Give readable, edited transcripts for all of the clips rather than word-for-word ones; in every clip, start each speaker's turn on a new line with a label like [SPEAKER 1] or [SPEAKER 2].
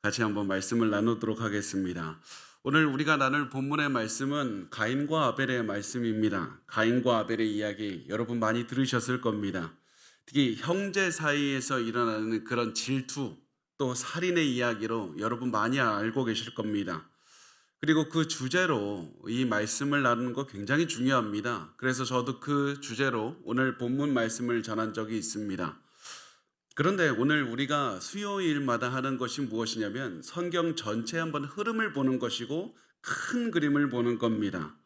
[SPEAKER 1] 같이 한번 말씀을 나누도록 하겠습니다. 오늘 우리가 나눌 본문의 말씀은 가인과 아벨의 말씀입니다. 가인과 아벨의 이야기 여러분 많이 들으셨을 겁니다. 특히 형제 사이에서 일어나는 그런 질투 또 살인의 이야기로 여러분 많이 알고 계실 겁니다. 그리고 그 주제로 이 말씀을 나누는 거 굉장히 중요합니다. 그래서 저도 그 주제로 오늘 본문 말씀을 전한 적이 있습니다. 그런데 오늘 우리가 수요일마다 하는 것이 무엇이냐면 성경 전체 한번 흐름을 보는 것이고 큰 그림을 보는 겁니다.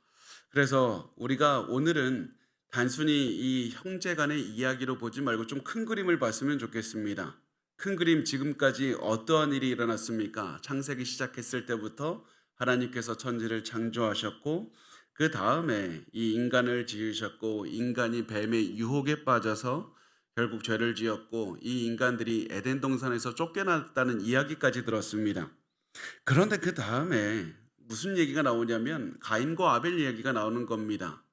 [SPEAKER 1] 그래서 우리가 오늘은 단순히 이 형제 간의 이야기로 보지 말고 좀 큰 그림을 봤으면 좋겠습니다. 큰 그림 지금까지 어떠한 일이 일어났습니까? 창세기 시작했을 때부터 하나님께서 천지를 창조하셨고 그 다음에 이 인간을 지으셨고 인간이 뱀의 유혹에 빠져서 결국 죄를 지었고 이 인간들이 에덴 동산에서 쫓겨났다는 이야기까지 들었습니다. 그런데 그 다음에 무슨 얘기가 나오냐면 가인과 아벨 이야기가 나오는 겁니다.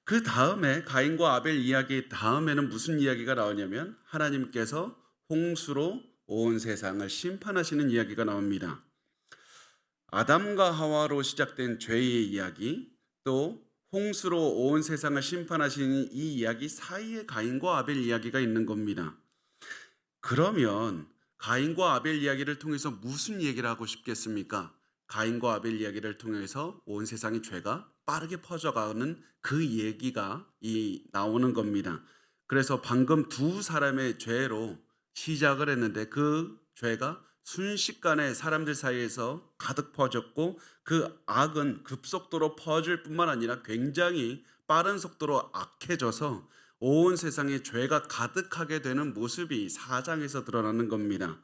[SPEAKER 1] 그 다음에 가인과 아벨 이야기 다음에는 무슨 이야기가 나오냐면 하나님께서 홍수로 온 세상을 심판하시는 이야기가 나옵니다. 아담과 하와로 시작된 죄의 이야기, 또 홍수로 온 세상을 심판하시는 이 이야기 사이에 가인과 아벨 이야기가 있는 겁니다. 그러면 가인과 아벨 이야기를 통해서 무슨 얘기를 하고 싶겠습니까? 가인과 아벨 이야기를 통해서 온 세상의 죄가 빠르게 퍼져가는 그 얘기가 나오는 겁니다. 그래서 방금 두 사람의 죄로 시작을 했는데 그 죄가 순식간에 사람들 사이에서 가득 퍼졌고 그 악은 급속도로 퍼질 뿐만 아니라 굉장히 빠른 속도로 악해져서 온 세상에 죄가 가득하게 되는 모습이 4장에서 드러나는 겁니다.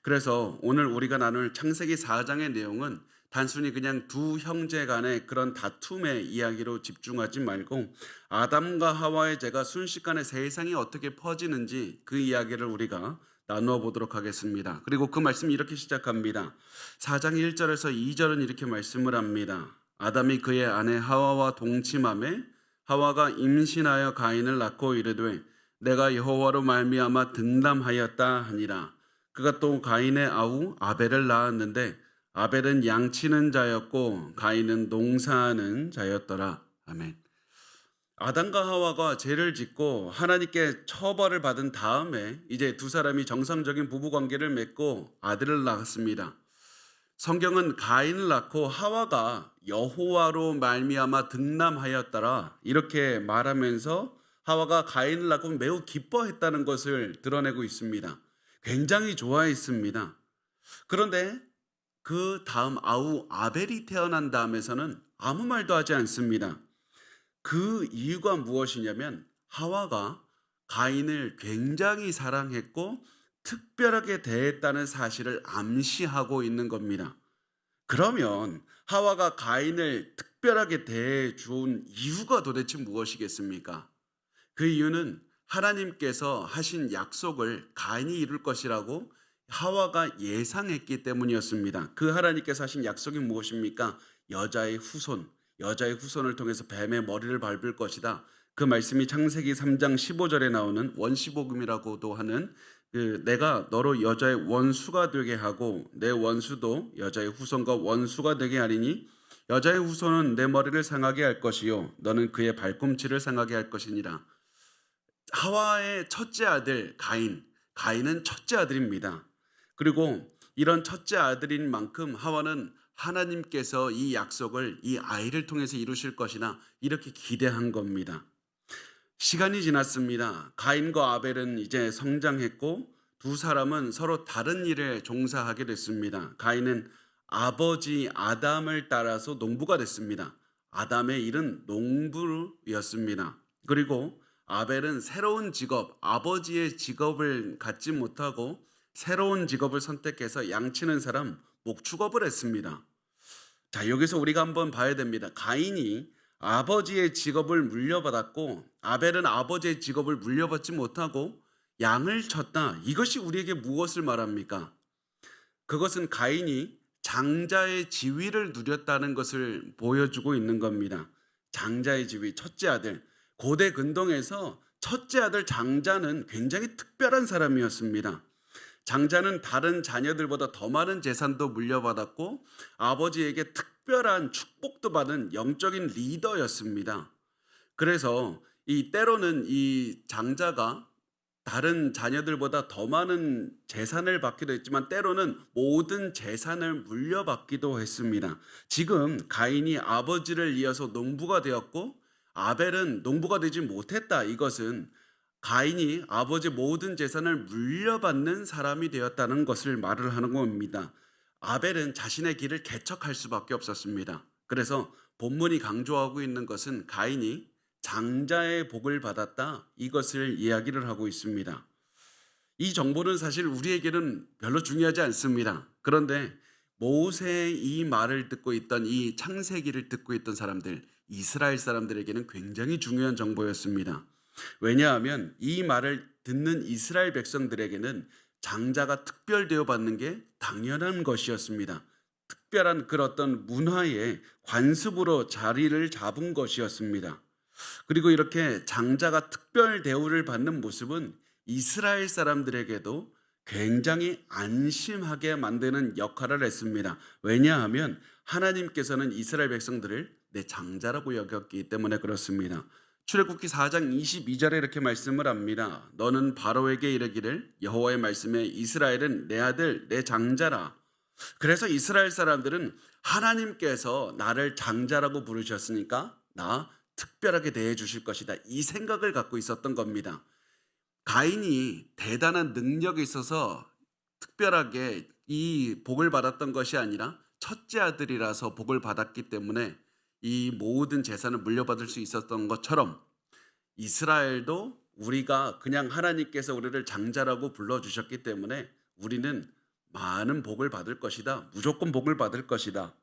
[SPEAKER 1] 그래서 오늘 우리가 나눌 창세기 4장의 내용은 단순히 그냥 두 형제 간의 그런 다툼의 이야기로 집중하지 말고 아담과 하와의 죄가 순식간에 세상이 어떻게 퍼지는지 그 이야기를 우리가 나누어 보도록 하겠습니다. 그리고 그 말씀이 이렇게 시작합니다. 4장 1절에서 2절은 이렇게 말씀을 합니다. 아담이 그의 아내 하와와 동침하매 하와가 임신하여 가인을 낳고 이르되 내가 여호와로 말미암아 등남하였다 하니라. 그가 또 가인의 아우 아벨을 낳았는데 아벨은 양치는 자였고 가인은 농사하는 자였더라. 아멘. 아담과 하와가 죄를 짓고 하나님께 처벌을 받은 다음에 이제 두 사람이 정상적인 부부 관계를 맺고 아들을 낳았습니다. 성경은 가인을 낳고 하와가 여호와로 말미암아 등남하였더라 이렇게 말하면서 하와가 가인을 낳고 매우 기뻐했다는 것을 드러내고 있습니다. 굉장히 좋아했습니다. 그런데 그 다음 아우 아벨이 태어난 다음에서는 아무 말도 하지 않습니다. 그 이유가 무엇이냐면 하와가 가인을 굉장히 사랑했고 특별하게 대했다는 사실을 암시하고 있는 겁니다. 그러면 하와가 가인을 특별하게 대해 준 이유가 도대체 무엇이겠습니까? 그 이유는 하나님께서 하신 약속을 가인이 이룰 것이라고 하와가 예상했기 때문이었습니다. 그 하나님께서 하신 약속이 무엇입니까? 여자의 후손을 통해서 뱀의 머리를 밟을 것이다. 그 말씀이 창세기 3장 15절에 나오는 원시복음이라고도 하는 내가 너로 여자의 원수가 되게 하고 내 원수도 여자의 후손과 원수가 되게 하리니 여자의 후손은 내 머리를 상하게 할 것이요 너는 그의 발꿈치를 상하게 할 것이니라. 하와의 첫째 아들 가인은 첫째 아들입니다. 그리고 이런 첫째 아들인 만큼 하와는 하나님께서 이 약속을 이 아이를 통해서 이루실 것이나 이렇게 기대한 겁니다. 시간이 지났습니다. 가인과 아벨은 이제 성장했고 두 사람은 서로 다른 일에 종사하게 됐습니다. 가인은 아버지 아담을 따라서 농부가 됐습니다. 아담의 일은 농부였습니다. 그리고 아벨은 새로운 직업, 아버지의 직업을 갖지 못하고 새로운 직업을 선택해서 양치는 사람, 목축업을 했습니다. 자, 여기서 우리가 한번 봐야 됩니다. 가인이 아버지의 직업을 물려받았고 아벨은 아버지의 직업을 물려받지 못하고 양을 쳤다. 이것이 우리에게 무엇을 말합니까? 그것은 가인이 장자의 지위를 누렸다는 것을 보여주고 있는 겁니다. 장자의 지위, 첫째 아들. 고대 근동에서 첫째 아들 장자는 굉장히 특별한 사람이었습니다. 장자는 다른 자녀들보다 더 많은 재산도 물려받았고 아버지에게 특별한 축복도 받은 영적인 리더였습니다. 그래서 이 때로는 이 장자가 다른 자녀들보다 더 많은 재산을 받기도 했지만 때로는 모든 재산을 물려받기도 했습니다. 지금 가인이 아버지를 이어서 농부가 되었고 아벨은 농부가 되지 못했다. 이것은 가인이 아버지 모든 재산을 물려받는 사람이 되었다는 것을 말을 하는 겁니다. 아벨은 자신의 길을 개척할 수밖에 없었습니다. 그래서 본문이 강조하고 있는 것은 가인이 장자의 복을 받았다. 이것을 이야기를 하고 있습니다. 이 정보는 사실 우리에게는 별로 중요하지 않습니다. 그런데 모세의 이 말을 듣고 있던 이 창세기를 듣고 있던 사람들, 이스라엘 사람들에게는 굉장히 중요한 정보였습니다. 왜냐하면 이 말을 듣는 이스라엘 백성들에게는 장자가 특별대우 받는 게 당연한 것이었습니다. 특별한 그런 어떤 문화의 관습으로 자리를 잡은 것이었습니다. 그리고 이렇게 장자가 특별 대우를 받는 모습은 이스라엘 사람들에게도 굉장히 안심하게 만드는 역할을 했습니다. 왜냐하면 하나님께서는 이스라엘 백성들을 내 장자라고 여겼기 때문에 그렇습니다. 출애굽기 4장 22절에 이렇게 말씀을 합니다. 너는 바로에게 이르기를 여호와의 말씀에 이스라엘은 내 아들 내 장자라. 그래서 이스라엘 사람들은 하나님께서 나를 장자라고 부르셨으니까 나 특별하게 대해 주실 것이다. 이 생각을 갖고 있었던 겁니다. 가인이 대단한 능력이 있어서 특별하게 이 복을 받았던 것이 아니라 첫째 아들이라서 복을 받았기 때문에 이 모든 재산을 물려받을 수 있었던 것처럼 이스라엘도 우리가 그냥 하나님께서 우리를 장자라고 불러주셨기 때문에 우리는 많은 복을 받을 것이다. 무조건 복을 받을 것이다.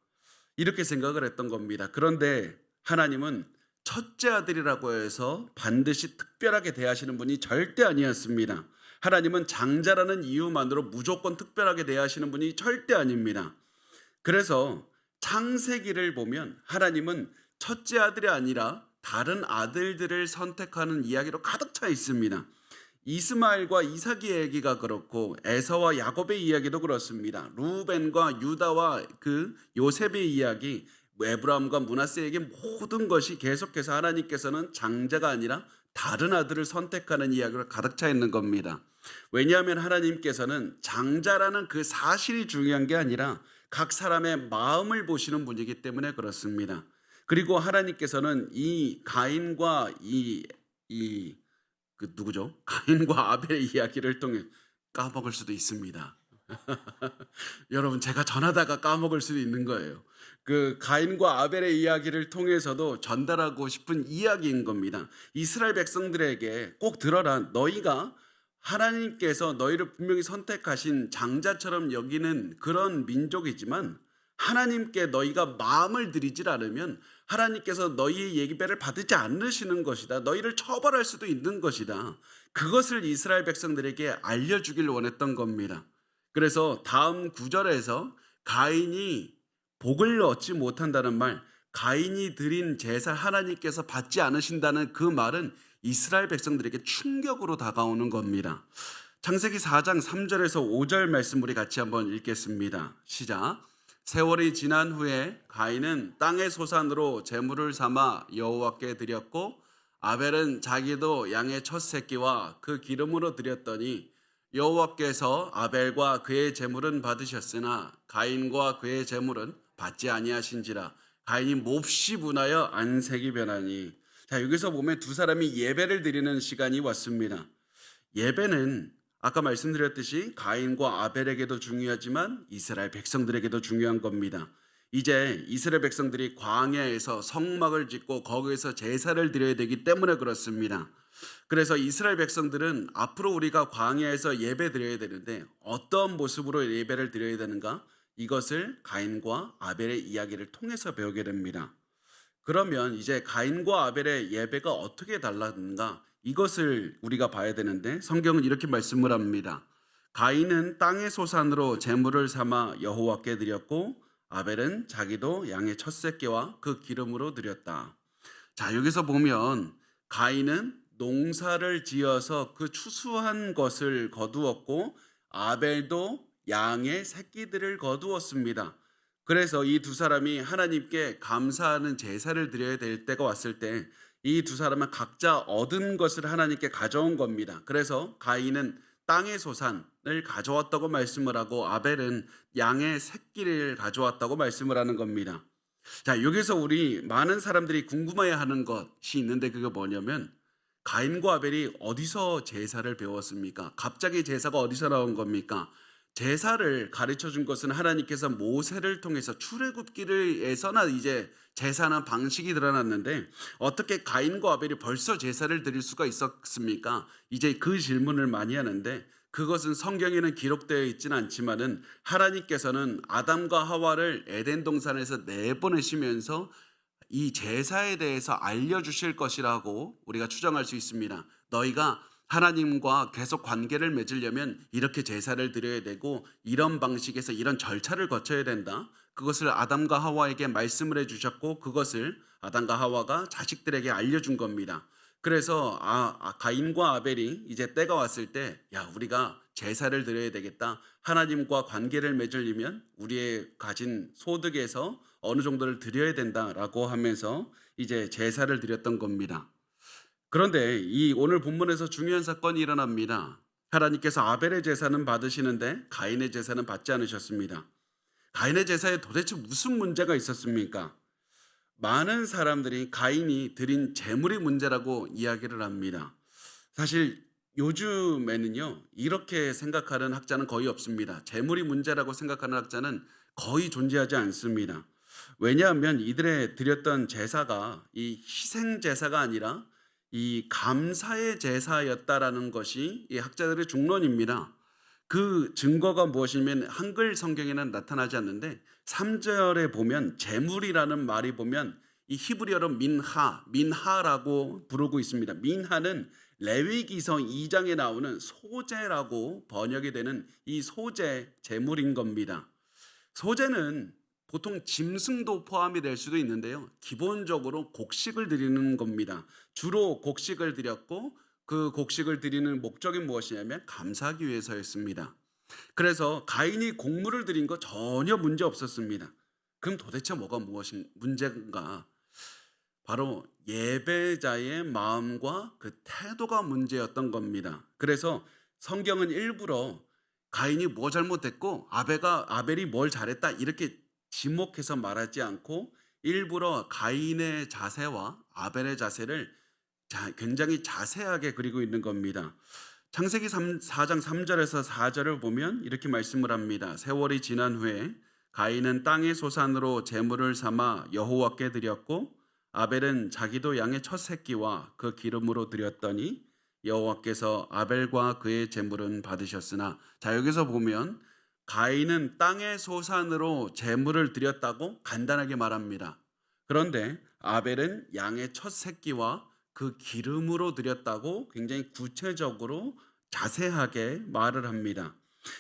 [SPEAKER 1] 이렇게 생각을 했던 겁니다. 그런데 하나님은 첫째 아들이라고 해서 반드시 특별하게 대하시는 분이 절대 아니었습니다. 하나님은 장자라는 이유만으로 무조건 특별하게 대하시는 분이 절대 아닙니다. 그래서 창세기를 보면 하나님은 첫째 아들이 아니라 다른 아들들을 선택하는 이야기로 가득 차 있습니다. 이스마엘과 이삭의 얘기가 그렇고 에서와 야곱의 이야기도 그렇습니다. 루벤과 유다와 그 요셉의 이야기, 에브라임과 므낫세에게 모든 것이 계속해서 하나님께서는 장자가 아니라 다른 아들을 선택하는 이야기로 가득 차 있는 겁니다. 왜냐하면 하나님께서는 장자라는 그 사실이 중요한 게 아니라 각 사람의 마음을 보시는 분이기 때문에 그렇습니다. 그리고 하나님께서는 이 가인과 누구죠? 가인과 아벨의 이야기를 통해 까먹을 수도 있습니다. 여러분, 제가 전하다가 까먹을 수도 있는 거예요. 그 가인과 아벨의 이야기를 통해서도 전달하고 싶은 이야기인 겁니다. 이스라엘 백성들에게 꼭 들어라. 너희가 하나님께서 너희를 분명히 선택하신 장자처럼 여기는 그런 민족이지만 하나님께 너희가 마음을 들이질 않으면 하나님께서 너희의 예배를 받지 않으시는 것이다. 너희를 처벌할 수도 있는 것이다. 그것을 이스라엘 백성들에게 알려주길 원했던 겁니다. 그래서 다음 구절에서 가인이 복을 얻지 못한다는 말, 가인이 드린 제사 하나님께서 받지 않으신다는 그 말은 이스라엘 백성들에게 충격으로 다가오는 겁니다. 창세기 4장 3절에서 5절 말씀 우리 같이 한번 읽겠습니다. 시작. 세월이 지난 후에 가인은 땅의 소산으로 제물을 삼아 여호와께 드렸고 아벨은 자기도 양의 첫 새끼와 그 기름으로 드렸더니 여호와께서 아벨과 그의 제물은 받으셨으나 가인과 그의 제물은 받지 아니하신지라. 가인이 몹시 분하여 안색이 변하니. 자, 여기서 보면 두 사람이 예배를 드리는 시간이 왔습니다. 예배는 아까 말씀드렸듯이 가인과 아벨에게도 중요하지만 이스라엘 백성들에게도 중요한 겁니다. 이제 이스라엘 백성들이 광야에서 성막을 짓고 거기에서 제사를 드려야 되기 때문에 그렇습니다. 그래서 이스라엘 백성들은 앞으로 우리가 광야에서 예배 드려야 되는데 어떤 모습으로 예배를 드려야 되는가? 이것을 가인과 아벨의 이야기를 통해서 배우게 됩니다. 그러면 이제 가인과 아벨의 예배가 어떻게 달랐는가? 이것을 우리가 봐야 되는데 성경은 이렇게 말씀을 합니다. 가인은 땅의 소산으로 제물을 삼아 여호와께 드렸고 아벨은 자기도 양의 첫 새끼와 그 기름으로 드렸다. 자, 여기서 보면 가인은 농사를 지어서 그 추수한 것을 거두었고 아벨도 양의 새끼들을 거두었습니다. 그래서 이 두 사람이 하나님께 감사하는 제사를 드려야 될 때가 왔을 때 이 두 사람은 각자 얻은 것을 하나님께 가져온 겁니다. 그래서 가인은 땅의 소산을 가져왔다고 말씀을 하고 아벨은 양의 새끼를 가져왔다고 말씀을 하는 겁니다. 자, 여기서 우리 많은 사람들이 궁금해하는 것이 있는데 그게 뭐냐면 가인과 아벨이 어디서 제사를 배웠습니까? 갑자기 제사가 어디서 나온 겁니까? 제사를 가르쳐 준 것은 하나님께서 모세를 통해서 출애굽기를에서나 이제 제사는 방식이 드러났는데 어떻게 가인과 아벨이 벌써 제사를 드릴 수가 있었습니까? 이제 그 질문을 많이 하는데 그것은 성경에는 기록되어 있지는 않지만은 하나님께서는 아담과 하와를 에덴 동산에서 내보내시면서 이 제사에 대해서 알려주실 것이라고 우리가 추정할 수 있습니다. 너희가 하나님과 계속 관계를 맺으려면 이렇게 제사를 드려야 되고 이런 방식에서 이런 절차를 거쳐야 된다. 그것을 아담과 하와에게 말씀을 해주셨고 그것을 아담과 하와가 자식들에게 알려준 겁니다. 그래서 가인과 아벨이 이제 때가 왔을 때 야, 우리가 제사를 드려야 되겠다. 하나님과 관계를 맺으려면 우리의 가진 소득에서 어느 정도를 드려야 된다라고 하면서 이제 제사를 드렸던 겁니다. 그런데 이 오늘 본문에서 중요한 사건이 일어납니다. 하나님께서 아벨의 제사는 받으시는데 가인의 제사는 받지 않으셨습니다. 가인의 제사에 도대체 무슨 문제가 있었습니까? 많은 사람들이 가인이 드린 제물이 문제라고 이야기를 합니다. 사실 요즘에는요, 이렇게 생각하는 학자는 거의 없습니다. 제물이 문제라고 생각하는 학자는 거의 존재하지 않습니다. 왜냐하면 이들의 드렸던 제사가 이 희생 제사가 아니라 이 감사의 제사였다라는 것이 이 학자들의 중론입니다. 그 증거가 무엇이면 한글 성경에는 나타나지 않는데 3절에 보면 제물이라는 말이 보면 이 히브리어로 민하라고 부르고 있습니다. 민하는 레위기서 2장에 나오는 소제라고 번역이 되는 이 소제 제물인 겁니다. 소제는 보통 짐승도 포함이 될 수도 있는데요. 기본적으로 곡식을 드리는 겁니다. 주로 곡식을 드렸고 그 곡식을 드리는 목적이 무엇이냐면 감사하기 위해서였습니다. 그래서 가인이 곡물을 드린 거 전혀 문제 없었습니다. 그럼 도대체 뭐가 무엇인 문제인가? 바로 예배자의 마음과 그 태도가 문제였던 겁니다. 그래서 성경은 일부러 가인이 뭐 잘못했고 아벨이 뭘 잘했다 이렇게 지목해서 말하지 않고 일부러 가인의 자세와 아벨의 자세를 굉장히 자세하게 그리고 있는 겁니다. 창세기 4장 3절에서 4절을 보면 이렇게 말씀을 합니다. 세월이 지난 후에 가인은 땅의 소산으로 제물을 삼아 여호와께 드렸고 아벨은 자기도 양의 첫 새끼와 그 기름으로 드렸더니 여호와께서 아벨과 그의 제물은 받으셨으나, 자, 여기서 보면 가인은 땅의 소산으로 제물을 드렸다고 간단하게 말합니다. 그런데 아벨은 양의 첫 새끼와 그 기름으로 드렸다고 굉장히 구체적으로 자세하게 말을 합니다.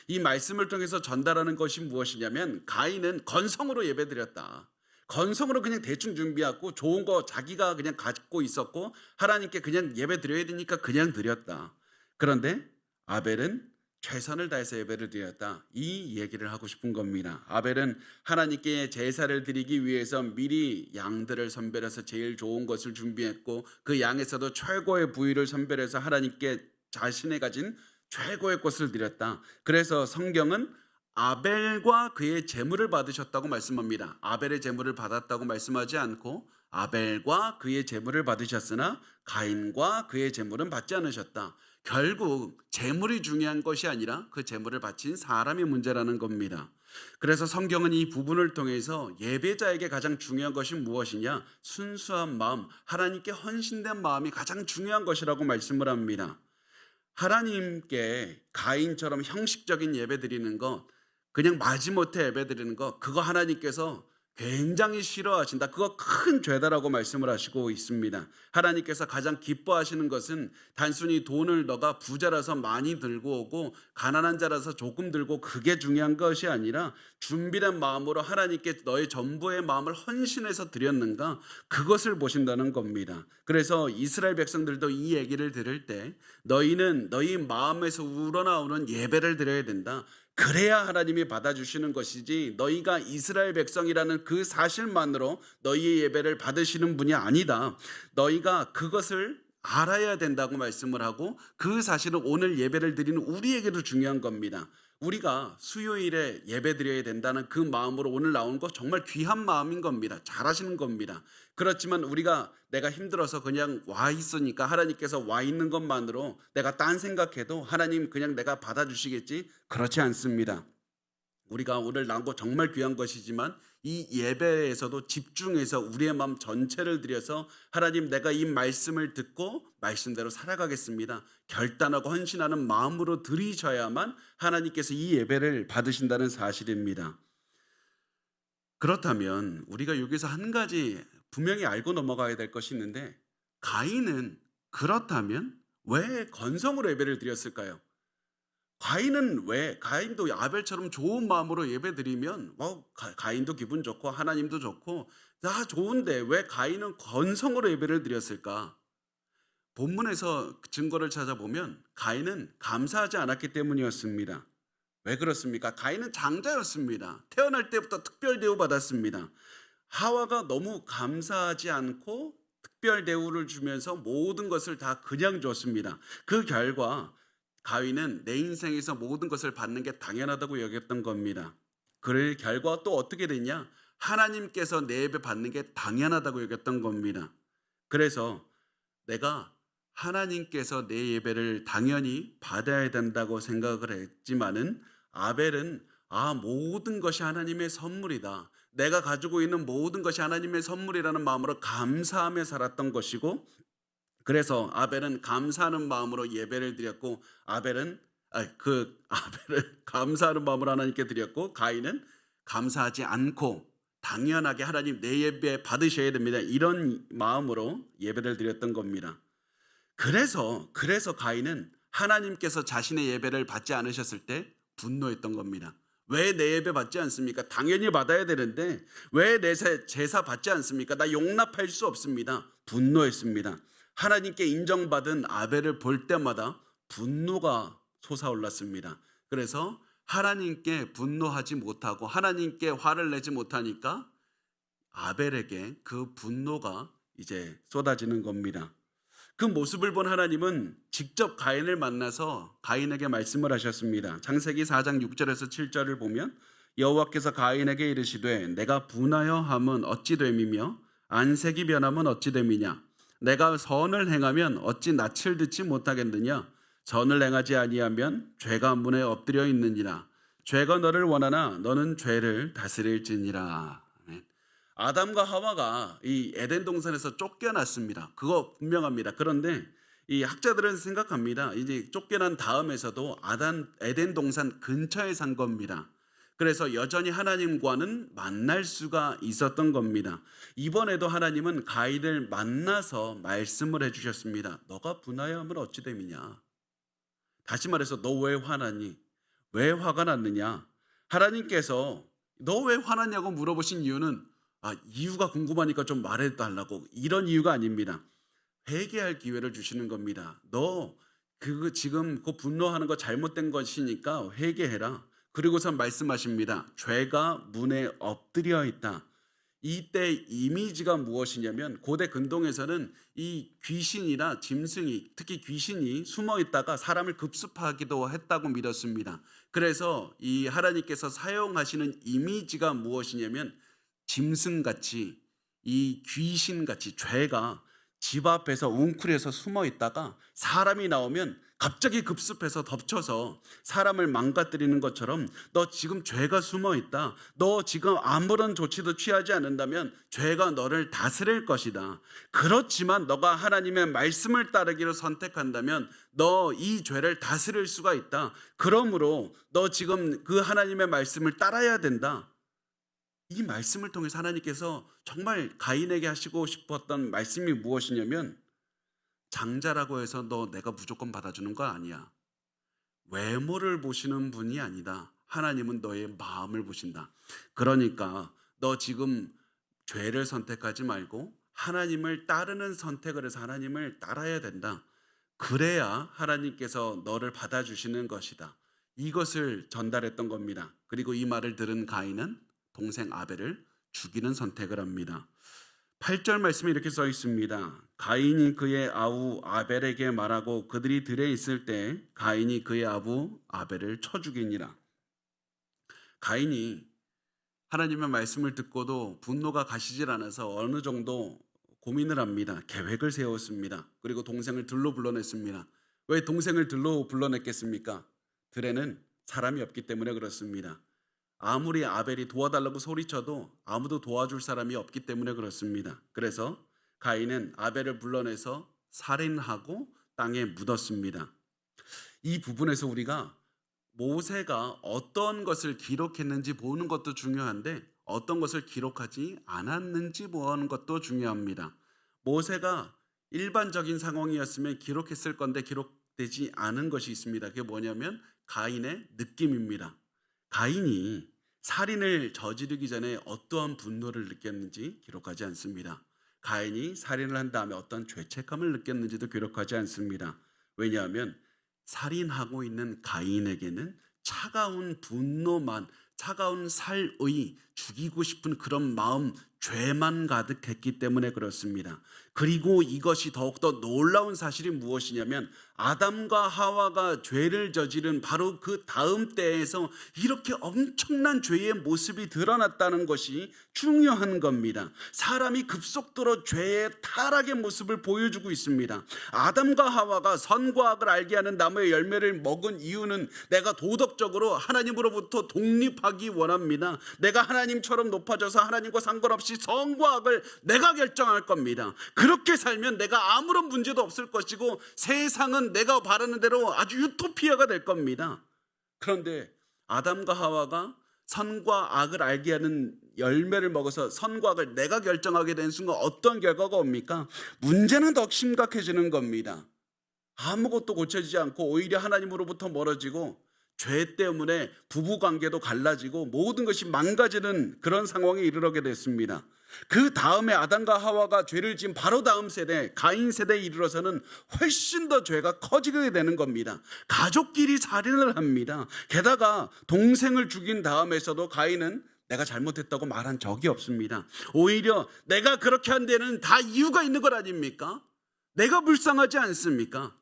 [SPEAKER 1] 이 말씀을 통해서 전달하는 것이 무엇이냐면 가인은 건성으로 예배드렸다. 건성으로 그냥 대충 준비하고 좋은 거 자기가 그냥 갖고 있었고 하나님께 그냥 예배 드려야 되니까 그냥 드렸다. 그런데 아벨은 최선을 다해서 예배를 드렸다. 이 얘기를 하고 싶은 겁니다. 아벨은 하나님께 제사를 드리기 위해서 미리 양들을 선별해서 제일 좋은 것을 준비했고 그 양에서도 최고의 부위를 선별해서 하나님께 자신의 가진 최고의 것을 드렸다. 그래서 성경은 아벨과 그의 제물을 받으셨다고 말씀합니다. 아벨의 제물을 받았다고 말씀하지 않고 아벨과 그의 제물을 받으셨으나 가인과 그의 제물은 받지 않으셨다. 결국 제물이 중요한 것이 아니라 그 제물을 바친 사람이 문제라는 겁니다. 그래서 성경은 이 부분을 통해서 예배자에게 가장 중요한 것이 무엇이냐? 순수한 마음, 하나님께 헌신된 마음이 가장 중요한 것이라고 말씀을 합니다. 하나님께 가인처럼 형식적인 예배 드리는 것, 그냥 마지못해 예배 드리는 것, 그거 하나님께서 굉장히 싫어하신다. 그거 큰 죄다라고 말씀을 하시고 있습니다. 하나님께서 가장 기뻐하시는 것은 단순히 돈을 너가 부자라서 많이 들고 오고 가난한 자라서 조금 들고 그게 중요한 것이 아니라 준비된 마음으로 하나님께 너의 전부의 마음을 헌신해서 드렸는가, 그것을 보신다는 겁니다. 그래서 이스라엘 백성들도 이 얘기를 들을 때 너희는 너희 마음에서 우러나오는 예배를 드려야 된다. 그래야 하나님이 받아주시는 것이지 너희가 이스라엘 백성이라는 그 사실만으로 너희의 예배를 받으시는 분이 아니다. 너희가 그것을 알아야 된다고 말씀을 하고, 그 사실은 오늘 예배를 드리는 우리에게도 중요한 겁니다. 우리가 수요일에 예배 드려야 된다는 그 마음으로 오늘 나온 거 정말 귀한 마음인 겁니다. 잘하시는 겁니다. 그렇지만 우리가 내가 힘들어서 그냥 와 있으니까 하나님께서 와 있는 것만으로 내가 딴 생각해도 하나님 그냥 내가 받아주시겠지? 그렇지 않습니다. 우리가 오늘 나온 거 정말 귀한 것이지만 이 예배에서도 집중해서 우리의 마음 전체를 들여서 하나님, 내가 이 말씀을 듣고 말씀대로 살아가겠습니다, 결단하고 헌신하는 마음으로 드리셔야만 하나님께서 이 예배를 받으신다는 사실입니다. 그렇다면 우리가 여기서 한 가지 분명히 알고 넘어가야 될 것이 있는데, 가인은 그렇다면 왜 건성으로 예배를 드렸을까요? 가인도 아벨처럼 좋은 마음으로 예배드리면 가인도 기분 좋고 하나님도 좋고 다 좋은데 왜 가인은 건성으로 예배를 드렸을까? 본문에서 증거를 찾아보면 가인은 감사하지 않았기 때문이었습니다. 왜 그렇습니까? 가인은 장자였습니다. 태어날 때부터 특별 대우 받았습니다. 하와가 너무 감사하지 않고 특별 대우를 주면서 모든 것을 다 그냥 줬습니다. 그 결과 가인은 내 인생에서 모든 것을 받는 게 당연하다고 여겼던 겁니다. 그 결과 또 어떻게 됐냐? 하나님께서 내 예배 받는 게 당연하다고 여겼던 겁니다. 그래서 내가 하나님께서 내 예배를 당연히 받아야 된다고 생각을 했지만은, 아벨은 모든 것이 하나님의 선물이다, 내가 가지고 있는 모든 것이 하나님의 선물이라는 마음으로 감사하며 살았던 것이고, 그래서 아벨은 감사하는 마음으로 예배를 드렸고, 아벨은 감사하는 마음으로 하나님께 드렸고, 가인은 감사하지 않고 당연하게 하나님 내 예배 받으셔야 됩니다, 이런 마음으로 예배를 드렸던 겁니다. 그래서 가인은 하나님께서 자신의 예배를 받지 않으셨을 때 분노했던 겁니다. 왜 내 예배 받지 않습니까? 당연히 받아야 되는데 왜 내 제사 받지 않습니까? 나 용납할 수 없습니다. 분노했습니다. 하나님께 인정받은 아벨을 볼 때마다 분노가 솟아올랐습니다. 그래서 하나님께 분노하지 못하고 하나님께 화를 내지 못하니까 아벨에게 그 분노가 이제 쏟아지는 겁니다. 그 모습을 본 하나님은 직접 가인을 만나서 가인에게 말씀을 하셨습니다. 창세기 4장 6절에서 7절을 보면, 여호와께서 가인에게 이르시되 내가 분하여 함은 어찌 됨이며 안색이 변함은 어찌 됨이냐? 내가 선을 행하면 어찌 낯을 듣지 못하겠느냐? 선을 행하지 아니하면 죄가 문에 엎드려 있느니라. 죄가 너를 원하나 너는 죄를 다스릴지니라. 아담과 하와가 이 에덴 동산에서 쫓겨났습니다. 그거 분명합니다. 그런데 이 학자들은 생각합니다. 이제 쫓겨난 다음에서도 에덴 동산 근처에 산 겁니다. 그래서 여전히 하나님과는 만날 수가 있었던 겁니다. 이번에도 하나님은 가인을 만나서 말씀을 해주셨습니다. 너가 분하여 하면 어찌 됨이냐? 다시 말해서 너 왜 화나니? 왜 화가 났느냐? 하나님께서 너 왜 화났냐고 물어보신 이유는 이유가 궁금하니까 좀 말해달라고, 이런 이유가 아닙니다. 회개할 기회를 주시는 겁니다. 너 지금 그 분노하는 거 잘못된 것이니까 회개해라. 그리고선 말씀하십니다. 죄가 문에 엎드려 있다. 이때 이미지가 무엇이냐면, 고대 근동에서는 이 귀신이나 짐승이, 특히 귀신이 숨어 있다가 사람을 급습하기도 했다고 믿었습니다. 그래서 이 하나님께서 사용하시는 이미지가 무엇이냐면, 짐승같이, 이 귀신같이 죄가 집 앞에서 웅크려서 숨어 있다가 사람이 나오면 갑자기 급습해서 덮쳐서 사람을 망가뜨리는 것처럼, 너 지금 죄가 숨어 있다, 너 지금 아무런 조치도 취하지 않는다면 죄가 너를 다스릴 것이다. 그렇지만 너가 하나님의 말씀을 따르기로 선택한다면 너 이 죄를 다스릴 수가 있다. 그러므로 너 지금 그 하나님의 말씀을 따라야 된다. 이 말씀을 통해서 하나님께서 정말 가인에게 하시고 싶었던 말씀이 무엇이냐면, 장자라고 해서 너 내가 무조건 받아주는 거 아니야. 외모를 보시는 분이 아니다. 하나님은 너의 마음을 보신다. 그러니까 너 지금 죄를 선택하지 말고 하나님을 따르는 선택을 해서 하나님을 따라야 된다. 그래야 하나님께서 너를 받아주시는 것이다. 이것을 전달했던 겁니다. 그리고 이 말을 들은 가인은 동생 아벨을 죽이는 선택을 합니다. 8절 말씀에 이렇게 써 있습니다. 가인이 그의 아우 아벨에게 말하고 그들이 들에 있을 때 가인이 그의 아부 아벨을 쳐 죽이니라. 가인이 하나님의 말씀을 듣고도 분노가 가시질 않아서 어느 정도 고민을 합니다. 계획을 세웠습니다. 그리고 동생을 들로 불러냈습니다. 왜 동생을 들로 불러냈겠습니까? 들에는 사람이 없기 때문에 그렇습니다. 아무리 아벨이 도와달라고 소리쳐도 아무도 도와줄 사람이 없기 때문에 그렇습니다. 그래서 가인은 아벨을 불러내서 살인하고 땅에 묻었습니다. 이 부분에서 우리가 모세가 어떤 것을 기록했는지 보는 것도 중요한데 어떤 것을 기록하지 않았는지 보는 것도 중요합니다. 모세가 일반적인 상황이었으면 기록했을 건데 기록되지 않은 것이 있습니다. 그게 뭐냐면 가인의 느낌입니다. 가인이 살인을 저지르기 전에 어떠한 분노를 느꼈는지 기록하지 않습니다. 가인이 살인을 한 다음에 어떤 죄책감을 느꼈는지도 기록하지 않습니다. 왜냐하면 살인하고 있는 가인에게는 차가운 분노만, 차가운 살의 죽이고 싶은 그런 마음, 죄만 가득했기 때문에 그렇습니다. 그리고 이것이 더욱더 놀라운 사실이 무엇이냐면 아담과 하와가 죄를 저지른 바로 그 다음 때에서 이렇게 엄청난 죄의 모습이 드러났다는 것이 중요한 겁니다. 사람이 급속도로 죄의 타락의 모습을 보여주고 있습니다. 아담과 하와가 선과 악을 알게 하는 나무의 열매를 먹은 이유는 내가 도덕적으로 하나님으로부터 독립하기 원합니다. 내가 하나님처럼 높아져서 하나님과 상관없이 선과 악을 내가 결정할 겁니다. 그렇게 살면 내가 아무런 문제도 없을 것이고 세상은 내가 바라는 대로 아주 유토피아가 될 겁니다. 그런데 아담과 하와가 선과 악을 알게 하는 열매를 먹어서 선과 악을 내가 결정하게 된 순간 어떤 결과가 옵니까? 문제는 더 심각해지는 겁니다. 아무것도 고쳐지지 않고 오히려 하나님으로부터 멀어지고 죄 때문에 부부관계도 갈라지고 모든 것이 망가지는 그런 상황에 이르게 됐습니다. 그 다음에 아담과 하와가 죄를 지은 바로 다음 세대 가인 세대에 이르러서는 훨씬 더 죄가 커지게 되는 겁니다. 가족끼리 살인을 합니다. 게다가 동생을 죽인 다음에서도 가인은 내가 잘못했다고 말한 적이 없습니다. 오히려 내가 그렇게 한 데는 다 이유가 있는 것 아닙니까? 내가 불쌍하지 않습니까?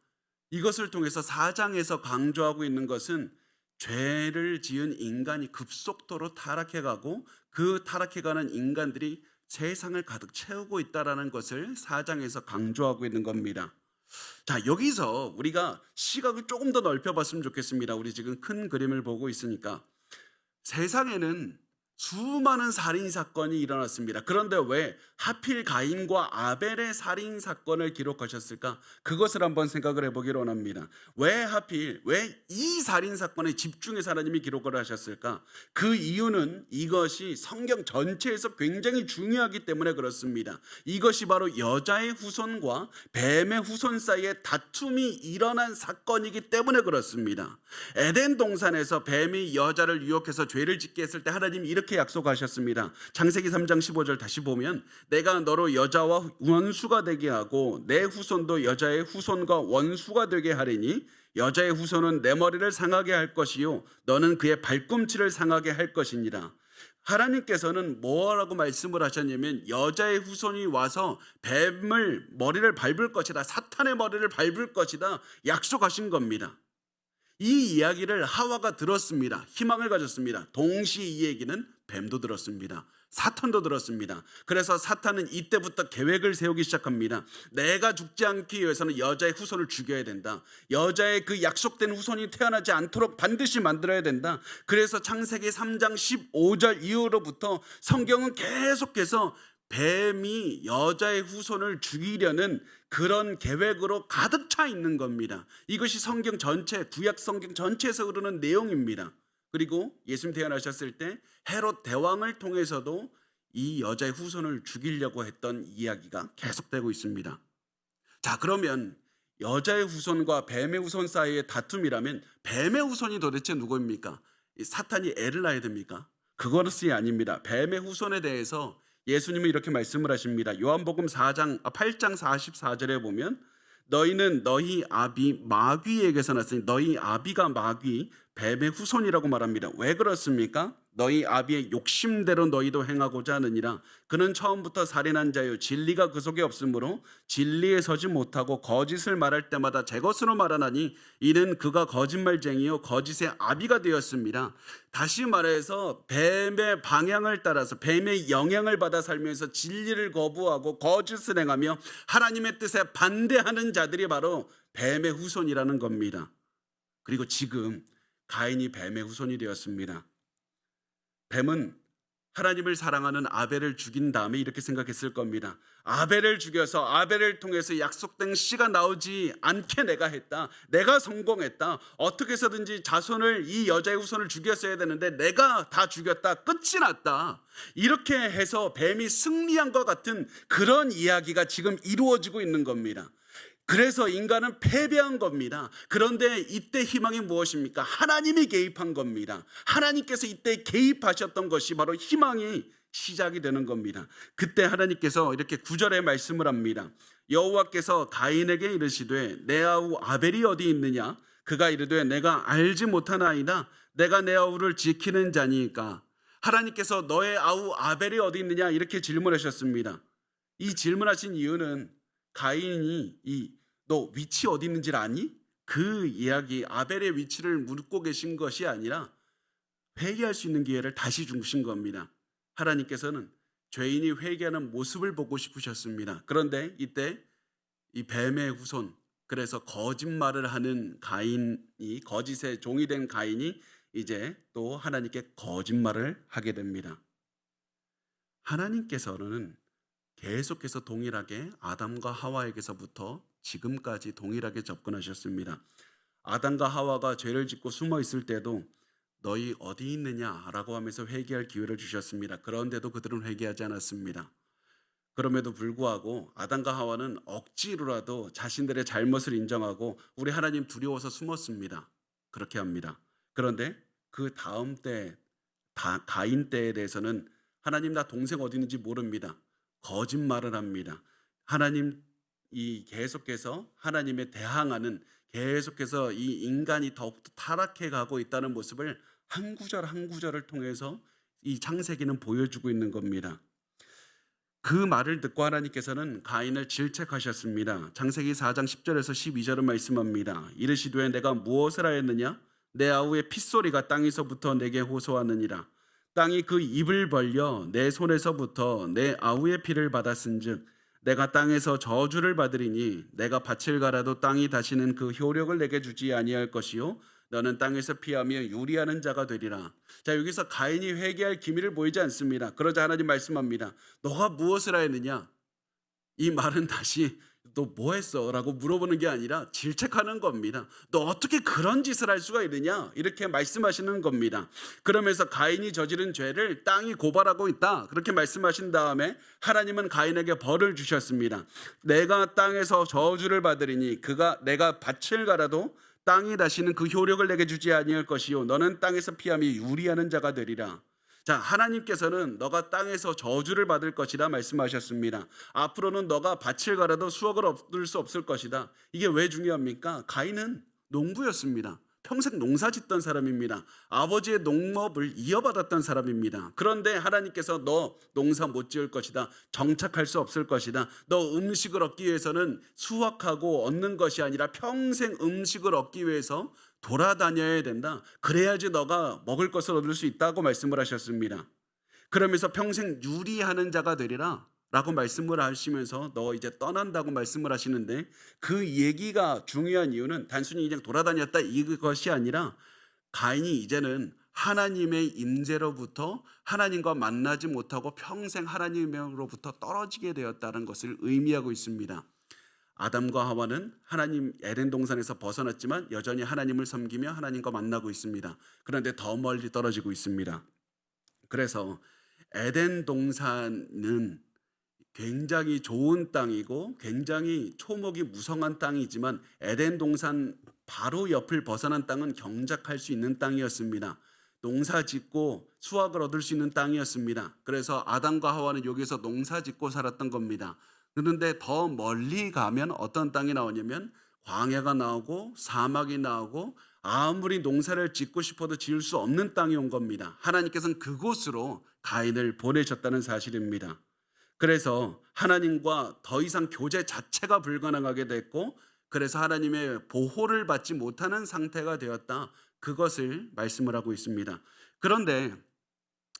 [SPEAKER 1] 이것을 통해서 4장에서 강조하고 있는 것은 죄를 지은 인간이 급속도로 타락해가고 그 타락해가는 인간들이 세상을 가득 채우고 있다는 것을 4장에서 강조하고 있는 겁니다. 자, 여기서 우리가 시각을 조금 더 넓혀봤으면 좋겠습니다. 우리 지금 큰 그림을 보고 있으니까 세상에는 수많은 살인 사건이 일어났습니다. 그런데 왜 하필 가인과 아벨의 살인 사건을 기록하셨을까? 그것을 한번 생각을 해보기를 원합니다. 왜 하필 왜 이 살인 사건에 집중해서 하나님이 기록을 하셨을까? 그 이유는 이것이 성경 전체에서 굉장히 중요하기 때문에 그렇습니다. 이것이 바로 여자의 후손과 뱀의 후손 사이에 다툼이 일어난 사건이기 때문에 그렇습니다. 에덴 동산에서 뱀이 여자를 유혹해서 죄를 짓게 했을 때 하나님이 이렇게 약속하셨습니다. 창세기 3장 15절 다시 보면 내가 너로 여자와 원수가 되게 하고 내 후손도 여자의 후손과 원수가 되게 하리니 여자의 후손은 내 머리를 상하게 할 것이요 너는 그의 발꿈치를 상하게 할 것이니라. 하나님께서는 뭐라고 말씀을 하셨냐면 여자의 후손이 와서 뱀을 머리를 밟을 것이다, 사탄의 머리를 밟을 것이다 약속하신 겁니다. 이 이야기를 하와가 들었습니다. 희망을 가졌습니다. 동시에 이 얘기는 뱀도 들었습니다. 사탄도 들었습니다. 그래서 사탄은 이때부터 계획을 세우기 시작합니다. 내가 죽지 않기 위해서는 여자의 후손을 죽여야 된다. 여자의 그 약속된 후손이 태어나지 않도록 반드시 만들어야 된다. 그래서 창세기 3장 15절 이후로부터 성경은 계속해서 뱀이 여자의 후손을 죽이려는 그런 계획으로 가득 차 있는 겁니다. 이것이 성경 전체, 구약 성경 전체에서 흐르는 내용입니다. 그리고 예수님 태어나셨을 때 헤롯 대왕을 통해서도 이 여자의 후손을 죽이려고 했던 이야기가 계속되고 있습니다. 자, 그러면 여자의 후손과 뱀의 후손 사이의 다툼이라면 뱀의 후손이 도대체 누구입니까? 사탄이 애를 낳아야 됩니까? 그것이 아닙니다. 뱀의 후손에 대해서 예수님은 이렇게 말씀을 하십니다. 요한복음 8장 44절에 보면 너희는 너희 아비 마귀에게서 났으니 너희 아비가 마귀 뱀의 후손이라고 말합니다. 왜 그렇습니까? 너희 아비의 욕심대로 너희도 행하고자 하느니라. 그는 처음부터 살인한 자요 진리가 그 속에 없으므로 진리에 서지 못하고 거짓을 말할 때마다 제 것으로 말하나니 이는 그가 거짓말쟁이요 거짓의 아비가 되었습니다. 다시 말해서 뱀의 방향을 따라서 뱀의 영향을 받아 살면서 진리를 거부하고 거짓을 행하며 하나님의 뜻에 반대하는 자들이 바로 뱀의 후손이라는 겁니다. 그리고 지금 가인이 뱀의 후손이 되었습니다. 뱀은 하나님을 사랑하는 아벨을 죽인 다음에 이렇게 생각했을 겁니다. 아벨을 죽여서 아벨을 통해서 약속된 씨가 나오지 않게 내가 했다. 내가 성공했다. 어떻게 해서든지 자손을 이 여자의 후손을 죽였어야 되는데 내가 다 죽였다. 끝이 났다. 이렇게 해서 뱀이 승리한 것 같은 그런 이야기가 지금 이루어지고 있는 겁니다. 그래서 인간은 패배한 겁니다. 그런데 이때 희망이 무엇입니까? 하나님이 개입한 겁니다. 하나님께서 이때 개입하셨던 것이 바로 희망이 시작이 되는 겁니다. 그때 하나님께서 이렇게 9절에 말씀을 합니다. 여호와께서 가인에게 이르시되 내 아우 아벨이 어디 있느냐? 그가 이르되 내가 알지 못하나이다. 내가 내 아우를 지키는 자니까. 하나님께서 너의 아우 아벨이 어디 있느냐? 이렇게 질문하셨습니다. 이 질문하신 이유는 가인이 너 위치 어디 있는지 아니? 그 이야기 아벨의 위치를 묻고 계신 것이 아니라 회개할 수 있는 기회를 다시 주신 겁니다. 하나님께서는 죄인이 회개하는 모습을 보고 싶으셨습니다. 그런데 이때 이 뱀의 후손, 그래서 거짓말을 하는 가인이, 거짓의 종이 된 가인이 이제 또 하나님께 거짓말을 하게 됩니다. 하나님께서는 계속해서 동일하게 아담과 하와에게서부터 지금까지 동일하게 접근하셨습니다. 아담과 하와가 죄를 짓고 숨어 있을 때도 너희 어디 있느냐라고 하면서 회개할 기회를 주셨습니다. 그런데도 그들은 회개하지 않았습니다. 그럼에도 불구하고 아담과 하와는 억지로라도 자신들의 잘못을 인정하고 우리 하나님 두려워서 숨었습니다. 그렇게 합니다. 그런데 그 다음 때 가인 때에 대해서는 하나님 나 동생 어디 있는지 모릅니다. 거짓말을 합니다. 하나님 계속해서 하나님에 대항하는, 계속해서 이 인간이 더욱더 타락해 가고 있다는 모습을 한 구절 한 구절을 통해서 이 창세기는 보여주고 있는 겁니다. 그 말을 듣고 하나님께서는 가인을 질책하셨습니다. 창세기 4장 10절에서 12절을 말씀합니다. 이르시되 내가 무엇을 하였느냐? 내 아우의 핏소리가 땅에서부터 내게 호소하느니라. 땅이 그 입을 벌려 내 손에서부터 내 아우의 피를 받았은즉 내가 땅에서 저주를 받으리니 내가 밭을 갈아도 땅이 다시는 그 효력을 내게 주지 아니할 것이요 너는 땅에서 피하며 유리하는 자가 되리라. 자, 여기서 가인이 회개할 기미를 보이지 않습니다. 그러자 하나님 말씀합니다. 너가 무엇을 하였느냐? 이 말은 다시 너 뭐 했어? 라고 물어보는 게 아니라 질책하는 겁니다. 너 어떻게 그런 짓을 할 수가 있느냐? 이렇게 말씀하시는 겁니다. 그러면서 가인이 저지른 죄를 땅이 고발하고 있다. 그렇게 말씀하신 다음에 하나님은 가인에게 벌을 주셨습니다. 내가 땅에서 저주를 받으리니 내가 밭을 갈아도 땅이 다시는 그 효력을 내게 주지 아니할 것이요 너는 땅에서 피하며 유리하는 자가 되리라. 자, 하나님께서는 너가 땅에서 저주를 받을 것이다 말씀하셨습니다. 앞으로는 너가 밭을 갈아도 수확을 얻을 수 없을 것이다. 이게 왜 중요합니까? 가인은 농부였습니다. 평생 농사 짓던 사람입니다. 아버지의 농업을 이어받았던 사람입니다. 그런데 하나님께서 너 농사 못 지을 것이다. 정착할 수 없을 것이다. 너 음식을 얻기 위해서는 수확하고 얻는 것이 아니라 평생 음식을 얻기 위해서 돌아다녀야 된다. 그래야지 너가 먹을 것을 얻을 수 있다고 말씀을 하셨습니다. 그러면서 평생 유리하는 자가 되리라 라고 말씀을 하시면서 너 이제 떠난다고 말씀을 하시는데 그 얘기가 중요한 이유는 단순히 그냥 돌아다녔다 이것이 아니라 가인이 이제는 하나님의 임재로부터 하나님과 만나지 못하고 평생 하나님으로부터 떨어지게 되었다는 것을 의미하고 있습니다. 아담과 하와는 하나님 에덴 동산에서 벗어났지만 여전히 하나님을 섬기며 하나님과 만나고 있습니다. 그런데 더 멀리 떨어지고 있습니다. 그래서 에덴 동산은 굉장히 좋은 땅이고 굉장히 초목이 무성한 땅이지만 에덴 동산 바로 옆을 벗어난 땅은 경작할 수 있는 땅이었습니다. 농사 짓고 수확을 얻을 수 있는 땅이었습니다. 그래서 아담과 하와는 여기서 농사 짓고 살았던 겁니다. 그런데 더 멀리 가면 어떤 땅이 나오냐면 광야가 나오고 사막이 나오고 아무리 농사를 짓고 싶어도 지을 수 없는 땅이 온 겁니다. 하나님께서는 그곳으로 가인을 보내셨다는 사실입니다. 그래서 하나님과 더 이상 교제 자체가 불가능하게 됐고, 그래서 하나님의 보호를 받지 못하는 상태가 되었다. 그것을 말씀을 하고 있습니다. 그런데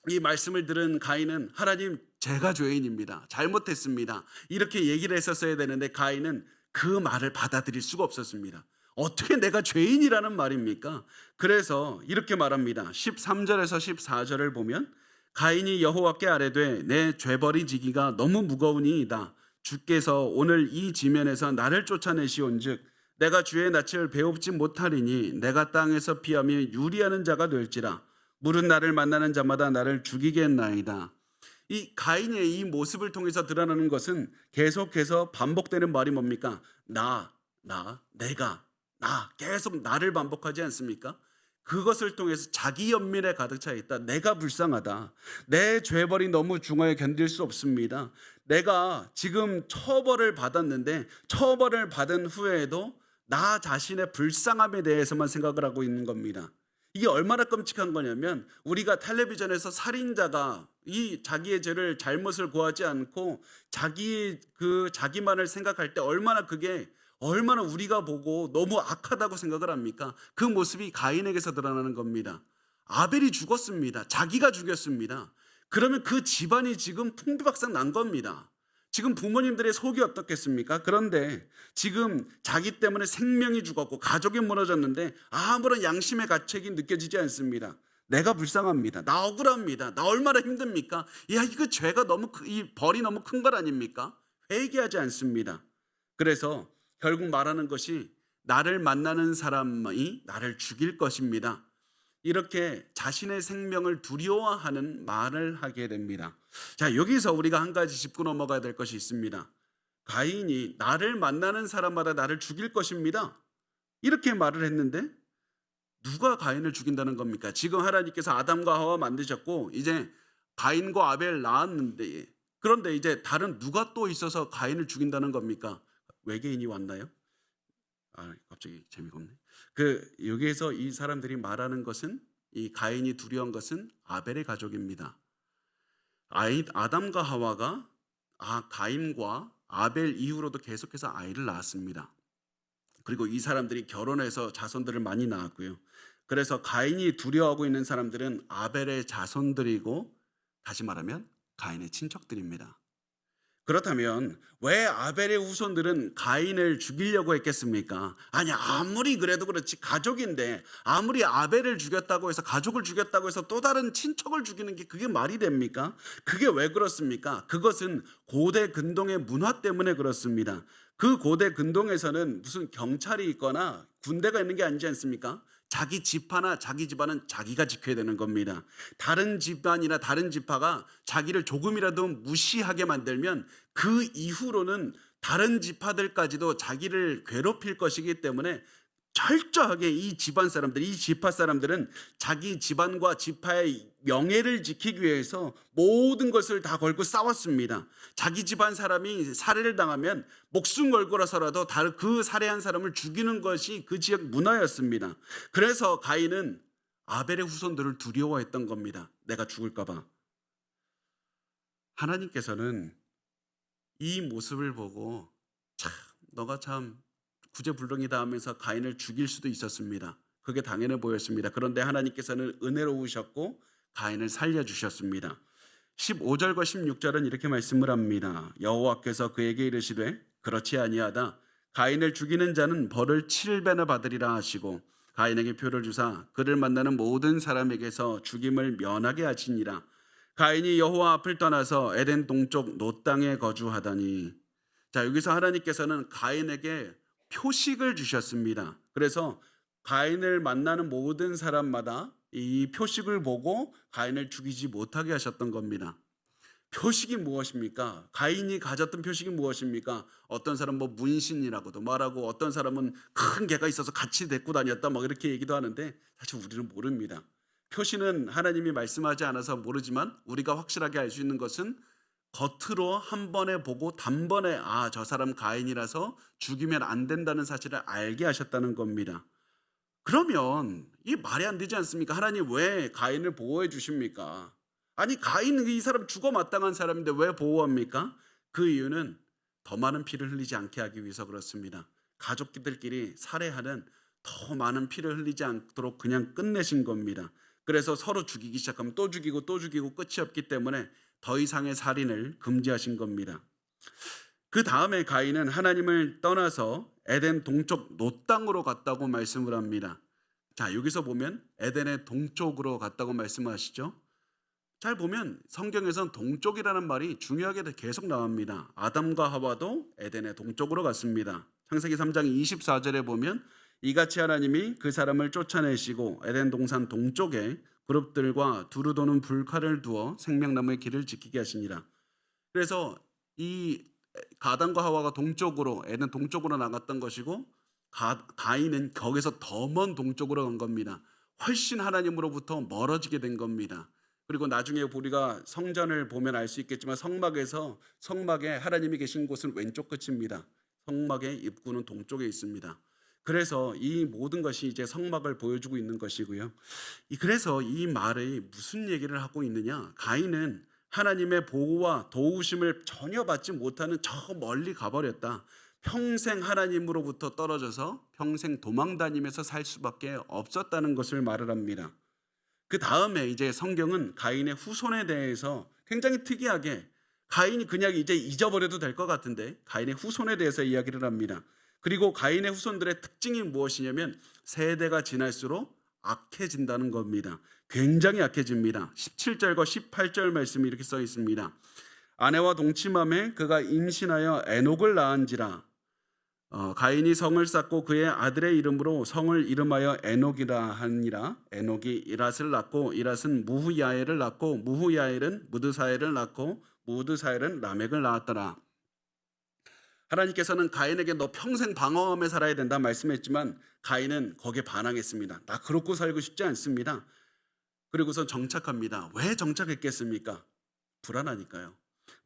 [SPEAKER 1] 이 말씀을 들은 가인은 하나님, 제가 죄인입니다. 잘못했습니다. 이렇게 얘기를 했었어야 되는데 가인은 그 말을 받아들일 수가 없었습니다. 어떻게 내가 죄인이라는 말입니까? 그래서 이렇게 말합니다. 13절에서 14절을 보면 가인이 여호와께 아뢰되 내 죄벌이 지기가 너무 무거우니이다. 주께서 오늘 이 지면에서 나를 쫓아내시온즉 내가 주의 낯을 배웁지 못하리니 내가 땅에서 피하며 유리하는 자가 될지라. 물은 나를 만나는 자마다 나를 죽이겠나이다. 이 가인의 이 모습을 통해서 드러나는 것은 계속해서 반복되는 말이 뭡니까? 내가, 계속 나를 반복하지 않습니까? 그것을 통해서 자기 연민에 가득 차 있다. 내가 불쌍하다. 내 죄벌이 너무 중하여 견딜 수 없습니다. 내가 지금 처벌을 받았는데 처벌을 받은 후에도 나 자신의 불쌍함에 대해서만 생각을 하고 있는 겁니다. 이게 얼마나 끔찍한 거냐면 우리가 텔레비전에서 살인자가 이 자기의 죄를 잘못을 고하지 않고 자기만을 생각할 때 얼마나 우리가 보고 너무 악하다고 생각을 합니까? 그 모습이 가인에게서 드러나는 겁니다. 아벨이 죽었습니다. 자기가 죽였습니다. 그러면 그 집안이 지금 풍비박산 난 겁니다. 지금 부모님들의 속이 어떻겠습니까? 그런데 지금 자기 때문에 생명이 죽었고 가족이 무너졌는데 아무런 양심의 가책이 느껴지지 않습니다. 내가 불쌍합니다. 나 억울합니다. 나 얼마나 힘듭니까? 이거 죄가 이 벌이 너무 큰 것 아닙니까? 회개하지 않습니다. 그래서 결국 말하는 것이 나를 만나는 사람이 나를 죽일 것입니다. 이렇게 자신의 생명을 두려워하는 말을 하게 됩니다. 자, 여기서 우리가 한 가지 짚고 넘어가야 될 것이 있습니다. 가인이 나를 만나는 사람마다 나를 죽일 것입니다. 이렇게 말을 했는데 누가 가인을 죽인다는 겁니까? 지금 하나님께서 아담과 하와 만드셨고 이제 가인과 아벨 낳았는데 그런데 이제 다른 누가 또 있어서 가인을 죽인다는 겁니까? 외계인이 왔나요? 갑자기 재미가 없네. 여기에서 이 사람들이 말하는 것은 이 가인이 두려운 것은 아벨의 가족입니다. 아담과 하와가 가인과 아벨 이후로도 계속해서 아이를 낳았습니다. 그리고 이 사람들이 결혼해서 자손들을 많이 낳았고요. 그래서 가인이 두려워하고 있는 사람들은 아벨의 자손들이고 다시 말하면 가인의 친척들입니다. 그렇다면 왜 아벨의 후손들은 가인을 죽이려고 했겠습니까? 아니, 아무리 그래도 그렇지 가족인데 아무리 아벨을 죽였다고 해서 가족을 죽였다고 해서 또 다른 친척을 죽이는 게 그게 말이 됩니까? 그게 왜 그렇습니까? 그것은 고대 근동의 문화 때문에 그렇습니다. 그 고대 근동에서는 무슨 경찰이 있거나 군대가 있는 게 아니지 않습니까? 자기 지파나 자기 집안은 자기가 지켜야 되는 겁니다. 다른 집안이나 다른 지파가 자기를 조금이라도 무시하게 만들면 그 이후로는 다른 지파들까지도 자기를 괴롭힐 것이기 때문에 철저하게 이 집안 사람들, 이 지파 사람들은 자기 집안과 지파의 명예를 지키기 위해서 모든 것을 다 걸고 싸웠습니다. 자기 집안 사람이 살해를 당하면 목숨 걸고라서라도 그 살해한 사람을 죽이는 것이 그 지역 문화였습니다. 그래서 가인은 아벨의 후손들을 두려워했던 겁니다. 내가 죽을까 봐. 하나님께서는 이 모습을 보고 너가 참 구제불능이다 하면서 가인을 죽일 수도 있었습니다. 그게 당연해 보였습니다. 그런데 하나님께서는 은혜로우셨고 가인을 살려주셨습니다. 15절과 16절은 이렇게 말씀을 합니다. 여호와께서 그에게 이르시되 그렇지 아니하다. 가인을 죽이는 자는 벌을 7배나 받으리라 하시고 가인에게 표를 주사 그를 만나는 모든 사람에게서 죽임을 면하게 하시니라. 가인이 여호와 앞을 떠나서 에덴 동쪽 노 땅에 거주하더니 자, 여기서 하나님께서는 가인에게 표식을 주셨습니다. 그래서 가인을 만나는 모든 사람마다 이 표식을 보고 가인을 죽이지 못하게 하셨던 겁니다. 표식이 무엇입니까? 가인이 가졌던 표식이 무엇입니까? 어떤 사람 뭐 문신이라고도 말하고, 어떤 사람은 큰 개가 있어서 같이 데리고 다녔다 막 이렇게 얘기도 하는데, 사실 우리는 모릅니다. 표시는 하나님이 말씀하지 않아서 모르지만, 우리가 확실하게 알 수 있는 것은 겉으로 한 번에 보고 단번에 저 사람 가인이라서 죽이면 안 된다는 사실을 알게 하셨다는 겁니다. 그러면 이 말이 안 되지 않습니까? 하나님 왜 가인을 보호해 주십니까? 아니, 가인은 이 사람 죽어 마땅한 사람인데 왜 보호합니까? 그 이유는 더 많은 피를 흘리지 않게 하기 위해서 그렇습니다. 가족들끼리 살해하는 더 많은 피를 흘리지 않도록 그냥 끝내신 겁니다. 그래서 서로 죽이기 시작하면 또 죽이고 또 죽이고 끝이 없기 때문에 더 이상의 살인을 금지하신 겁니다. 그 다음에 가인은 하나님을 떠나서 에덴 동쪽 놋 땅으로 갔다고 말씀을 합니다. 자, 여기서 보면 에덴의 동쪽으로 갔다고 말씀하시죠. 잘 보면 성경에선 동쪽이라는 말이 중요하게 계속 나옵니다. 아담과 하와도 에덴의 동쪽으로 갔습니다. 창세기 3장 24절에 보면 이같이 하나님이 그 사람을 쫓아내시고 에덴 동산 동쪽에 그룹들과 두루 도는 불칼을 두어 생명나무의 길을 지키게 하시니라. 그래서 이 아담과 하와가 동쪽으로, 에덴 동쪽으로 나갔던 것이고, 가인은 거기서 더 먼 동쪽으로 간 겁니다. 훨씬 하나님으로부터 멀어지게 된 겁니다. 그리고 나중에 우리가 성전을 보면 알 수 있겠지만, 성막에 하나님이 계신 곳은 왼쪽 끝입니다. 성막의 입구는 동쪽에 있습니다. 그래서 이 모든 것이 이제 성막을 보여주고 있는 것이고요. 그래서 이 말이 무슨 얘기를 하고 있느냐? 가인은 하나님의 보호와 도우심을 전혀 받지 못하는 저 멀리 가버렸다. 평생 하나님으로부터 떨어져서 평생 도망 다니면서 살 수밖에 없었다는 것을 말을 합니다. 그 다음에 이제 성경은 가인의 후손에 대해서 굉장히 특이하게, 가인이 그냥 이제 잊어버려도 될 것 같은데 가인의 후손에 대해서 이야기를 합니다. 그리고 가인의 후손들의 특징이 무엇이냐면 세대가 지날수록 악해진다는 겁니다. 굉장히 악해집니다. 17절과 18절 말씀이 이렇게 써 있습니다. 아내와 동침함에 그가 임신하여 에녹을 낳은지라. 가인이 성을 쌓고 그의 아들의 이름으로 성을 이름하여 에녹이라 하니라. 에녹이 이랏을 낳고 이랏은 무후야엘을 낳고 무후야엘은 무드사엘을 낳고 무드사엘은 라멕을 낳았더라. 하나님께서는 가인에게 너 평생 방황하며 살아야 된다 말씀했지만 가인은 거기에 반항했습니다. 나 그렇고 살고 싶지 않습니다. 그리고선 정착합니다. 왜 정착했겠습니까? 불안하니까요.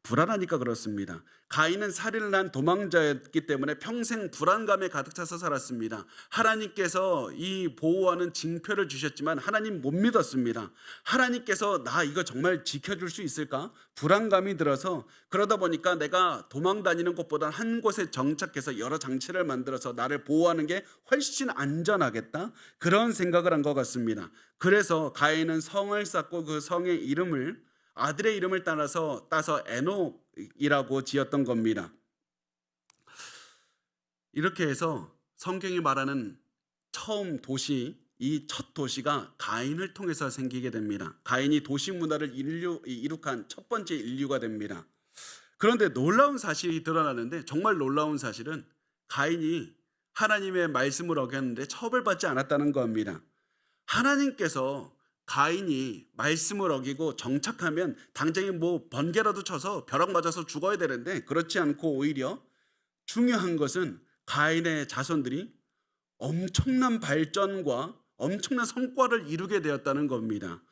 [SPEAKER 1] 불안하니까 그렇습니다. 가인은 살인을 한 도망자였기 때문에 평생 불안감에 가득 차서 살았습니다. 하나님께서 이 보호하는 징표를 주셨지만 하나님 못 믿었습니다. 하나님께서 나 이거 정말 지켜줄 수 있을까? 불안감이 들어서, 그러다 보니까 내가 도망 다니는 것보다 한 곳에 정착해서 여러 장치를 만들어서 나를 보호하는 게 훨씬 안전하겠다, 그런 생각을 한 것 같습니다. 그래서 가인은 성을 쌓고 그 성의 이름을, 아들의 이름을 따서 에녹이라고 지었던 겁니다. 이렇게 해서 성경이 말하는 처음 도시, 이 첫 도시가 가인을 통해서 생기게 됩니다. 가인이 도시 문화를 이룩한 첫 번째 인류가 됩니다. 그런데 놀라운 사실이 드러나는데, 정말 놀라운 사실은 가인이 하나님의 말씀을 어겼는데 처벌받지 않았다는 겁니다. 하나님께서 가인이 말씀을 어기고 정착하면 당장에 뭐 번개라도 쳐서 벼락 맞아서 죽어야 되는데, 그렇지 않고 오히려 중요한 것은 가인의 자손들이 엄청난 발전과 엄청난 성과를 이루게 되었다는 겁니다.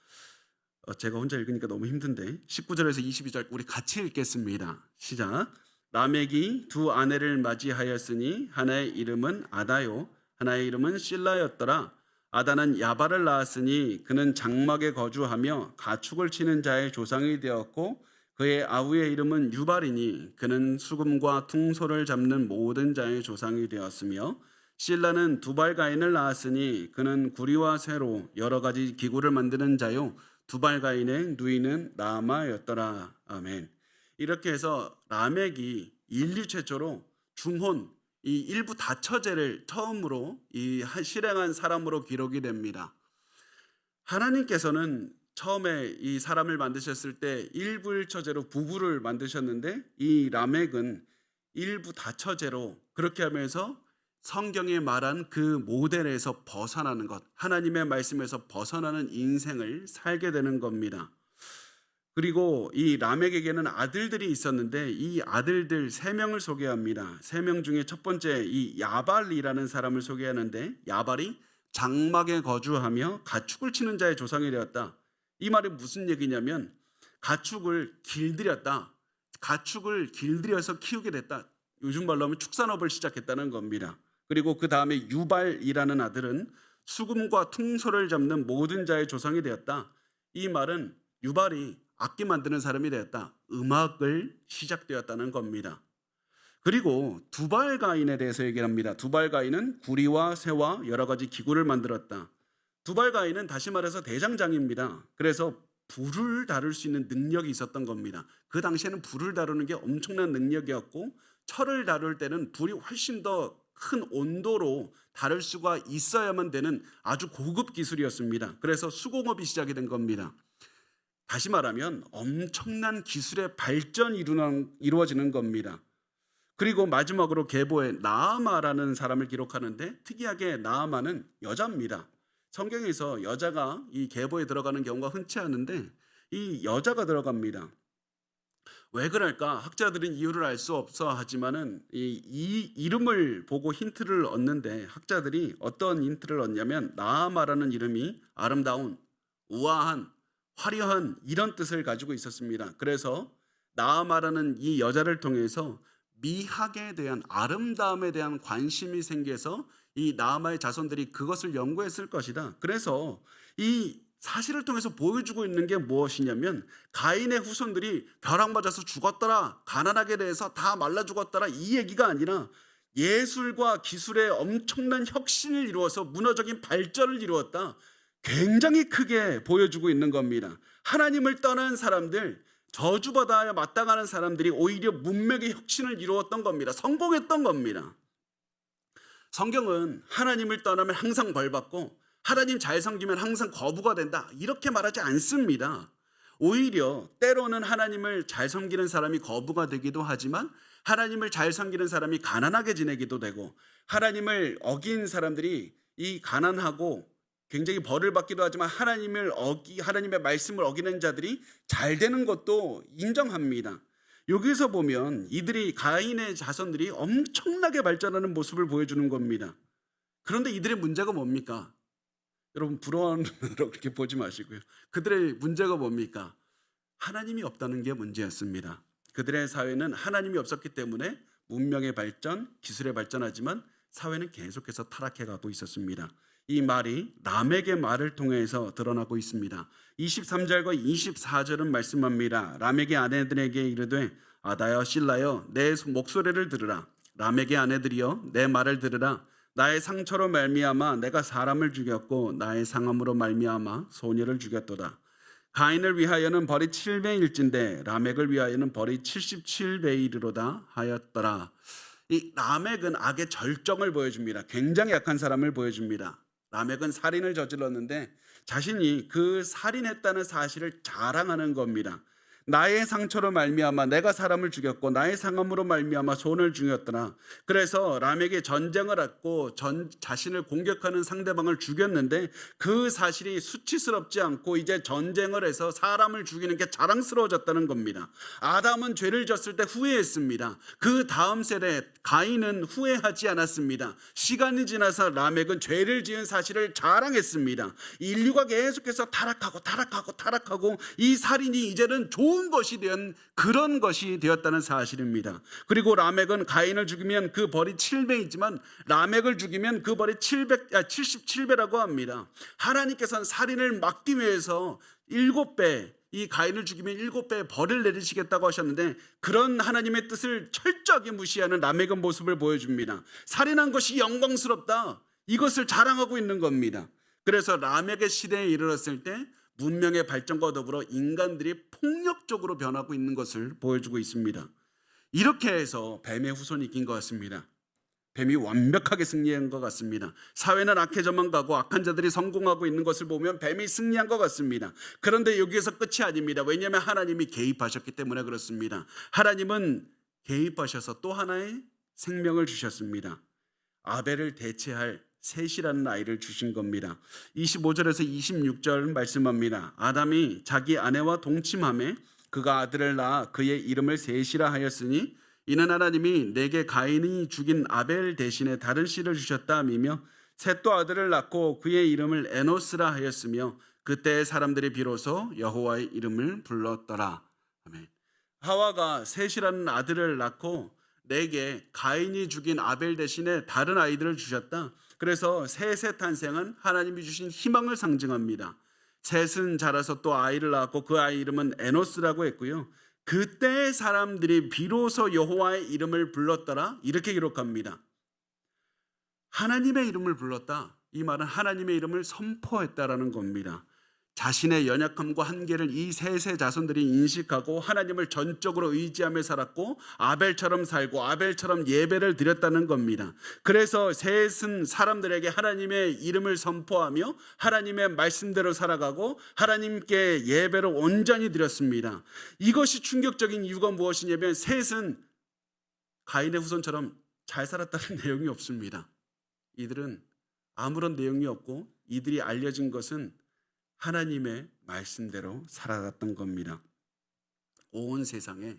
[SPEAKER 1] 제가 혼자 읽으니까 너무 힘든데 19절에서 22절 우리 같이 읽겠습니다. 시작. 라멕이 두 아내를 맞이하였으니 하나의 이름은 아다요 하나의 이름은 실라였더라. 아다는 야발을 낳았으니 그는 장막에 거주하며 가축을 치는 자의 조상이 되었고, 그의 아우의 이름은 유발이니 그는 수금과 퉁소를 잡는 모든 자의 조상이 되었으며, 실라는 두발가인을 낳았으니 그는 구리와 쇠로 여러 가지 기구를 만드는 자요 두발가인의 누이는 나아마였더라. 아멘. 이렇게 해서 라멕이 인류 최초로 중혼, 이 일부 다처제를 처음으로 실행한 사람으로 기록이 됩니다. 하나님께서는 처음에 이 사람을 만드셨을 때 일부일처제로 부부를 만드셨는데, 이 라멕은 일부 다처제로 그렇게 하면서 성경이 말한 그 모델에서 벗어나는 것, 하나님의 말씀에서 벗어나는 인생을 살게 되는 겁니다. 그리고 이 람에게는 아들들이 있었는데 이 아들들 세 명을 소개합니다. 세 명 중에 첫 번째 이 야발이라는 사람을 소개하는데, 야발이 장막에 거주하며 가축을 치는 자의 조상이 되었다. 이 말이 무슨 얘기냐면 가축을 길들였다. 가축을 길들여서 키우게 됐다. 요즘 말로 하면 축산업을 시작했다는 겁니다. 그리고 그 다음에 유발이라는 아들은 수금과 퉁소를 잡는 모든 자의 조상이 되었다. 이 말은 유발이 악기 만드는 사람이 되었다. 음악을 시작되었다는 겁니다. 그리고 두발가인에 대해서 얘기합니다. 두발가인은 구리와 새와 여러 가지 기구를 만들었다. 두발가인은 다시 말해서 대장장입니다. 그래서 불을 다룰 수 있는 능력이 있었던 겁니다. 그 당시에는 불을 다루는 게 엄청난 능력이었고, 철을 다룰 때는 불이 훨씬 더 큰 온도로 다룰 수가 있어야만 되는 아주 고급 기술이었습니다. 그래서 수공업이 시작이 된 겁니다. 다시 말하면 엄청난 기술의 발전이 이루어지는 겁니다. 그리고 마지막으로 계보에 나아마라는 사람을 기록하는데, 특이하게 나아마는 여자입니다. 성경에서 여자가 이 계보에 들어가는 경우가 흔치 않은데 이 여자가 들어갑니다. 왜 그럴까? 학자들은 이유를 알 수 없어 하지만은 이 이름을 보고 힌트를 얻는데, 학자들이 어떤 힌트를 얻냐면 나아마라는 이름이 아름다운, 우아한, 화려한 이런 뜻을 가지고 있었습니다. 그래서 나아마라는 이 여자를 통해서 미학에 대한, 아름다움에 대한 관심이 생겨서 이 나아마의 자손들이 그것을 연구했을 것이다. 그래서 이 사실을 통해서 보여주고 있는 게 무엇이냐면, 가인의 후손들이 벼락 맞아서 죽었더라, 가난하게 대해서 다 말라 죽었더라, 이 얘기가 아니라 예술과 기술의 엄청난 혁신을 이루어서 문화적인 발전을 이루었다. 굉장히 크게 보여주고 있는 겁니다. 하나님을 떠난 사람들, 저주받아야 마땅하는 사람들이 오히려 문명의 혁신을 이루었던 겁니다. 성공했던 겁니다. 성경은 하나님을 떠나면 항상 벌받고 하나님 잘 섬기면 항상 거부가 된다, 이렇게 말하지 않습니다. 오히려 때로는 하나님을 잘 섬기는 사람이 거부가 되기도 하지만 하나님을 잘 섬기는 사람이 가난하게 지내기도 되고, 하나님을 어긴 사람들이 이 가난하고 굉장히 벌을 받기도 하지만 하나님의 말씀을 어기는 자들이 잘 되는 것도 인정합니다. 여기서 보면 이들이, 가인의 자손들이 엄청나게 발전하는 모습을 보여주는 겁니다. 그런데 이들의 문제가 뭡니까? 여러분, 부러워하는 눈으로 그렇게 보지 마시고요. 그들의 문제가 뭡니까? 하나님이 없다는 게 문제였습니다. 그들의 사회는 하나님이 없었기 때문에 문명의 발전, 기술의 발전하지만 사회는 계속해서 타락해가고 있었습니다. 이 말이 람에게 말을 통해서 드러나고 있습니다. 23절과 24절은 말씀합니다. 람에게 아내들에게 이르되 아다여 실라여 내 목소리를 들으라. 람에게 아내들이여 내 말을 들으라. 나의 상처로 말미암아 내가 사람을 죽였고 나의 상함으로 말미암아 소녀를 죽였도다. 가인을 위하여는 벌이 7배일진데 라멕을 위하여는 벌이 77배에 이르로다 하였더라. 이 라멕은 악의 절정을 보여줍니다. 굉장히 약한 사람을 보여줍니다. 라멕은 살인을 저질렀는데 자신이 그 살인했다는 사실을 자랑하는 겁니다. 나의 상처로 말미암아 내가 사람을 죽였고 나의 상함으로 말미암아 소원을 죽였더라. 그래서 람에게 전쟁을 했고 자신을 공격하는 상대방을 죽였는데 그 사실이 수치스럽지 않고 이제 전쟁을 해서 사람을 죽이는 게 자랑스러워졌다는 겁니다. 아담은 죄를 졌을 때 후회했습니다. 그 다음 세대 가인은 후회하지 않았습니다. 시간이 지나서 람액은 죄를 지은 사실을 자랑했습니다. 인류가 계속해서 타락하고 이 살인이 이제는 좋은 것이 된 그런 것이 되었다는 사실입니다. 그리고 라멕은 가인을 죽이면 그 벌이 7배이지만 라멕을 죽이면 그 벌이 77배라고 합니다. 하나님께서는 살인을 막기 위해서 7배, 이 가인을 죽이면 7배의 벌을 내리시겠다고 하셨는데 그런 하나님의 뜻을 철저하게 무시하는 라멕의 모습을 보여줍니다. 살인한 것이 영광스럽다, 이것을 자랑하고 있는 겁니다. 그래서 라멕의 시대에 이르렀을 때 문명의 발전과 더불어 인간들이 폭력적으로 변하고 있는 것을 보여주고 있습니다. 이렇게 해서 뱀의 후손이 이긴 것 같습니다. 뱀이 완벽하게 승리한 것 같습니다. 사회는 악해져만 가고 악한 자들이 성공하고 있는 것을 보면 뱀이 승리한 것 같습니다. 그런데 여기에서 끝이 아닙니다. 왜냐하면 하나님이 개입하셨기 때문에 그렇습니다. 하나님은 개입하셔서 또 하나의 생명을 주셨습니다. 아벨을 대체할 셋이라는 아이를 주신 겁니다. 25절에서 26절 말씀합니다. 아담이 자기 아내와 동침하며 그가 아들을 낳아 그의 이름을 셋이라 하였으니 이는 하나님이 내게 가인이 죽인 아벨 대신에 다른 씨를 주셨다 하며 셋도 아들을 낳고 그의 이름을 에노스라 하였으며 그때 사람들이 비로소 여호와의 이름을 불렀더라. 아멘. 하와가 셋이라는 아들을 낳고 내게 가인이 죽인 아벨 대신에 다른 아이들을 주셨다. 그래서 셋의 탄생은 하나님이 주신 희망을 상징합니다. 셋은 자라서 또 아이를 낳았고 그 아이 이름은 에노스라고 했고요. 그때 사람들이 비로소 여호와의 이름을 불렀더라. 이렇게 기록합니다. 하나님의 이름을 불렀다. 이 말은 하나님의 이름을 선포했다라는 겁니다. 자신의 연약함과 한계를 이 셋의 자손들이 인식하고 하나님을 전적으로 의지하며 살았고 아벨처럼 살고 아벨처럼 예배를 드렸다는 겁니다. 그래서 셋은 사람들에게 하나님의 이름을 선포하며 하나님의 말씀대로 살아가고 하나님께 예배를 온전히 드렸습니다. 이것이 충격적인 이유가 무엇이냐면 셋은 가인의 후손처럼 잘 살았다는 내용이 없습니다. 이들은 아무런 내용이 없고 이들이 알려진 것은 하나님의 말씀대로 살아갔던 겁니다. 온 세상에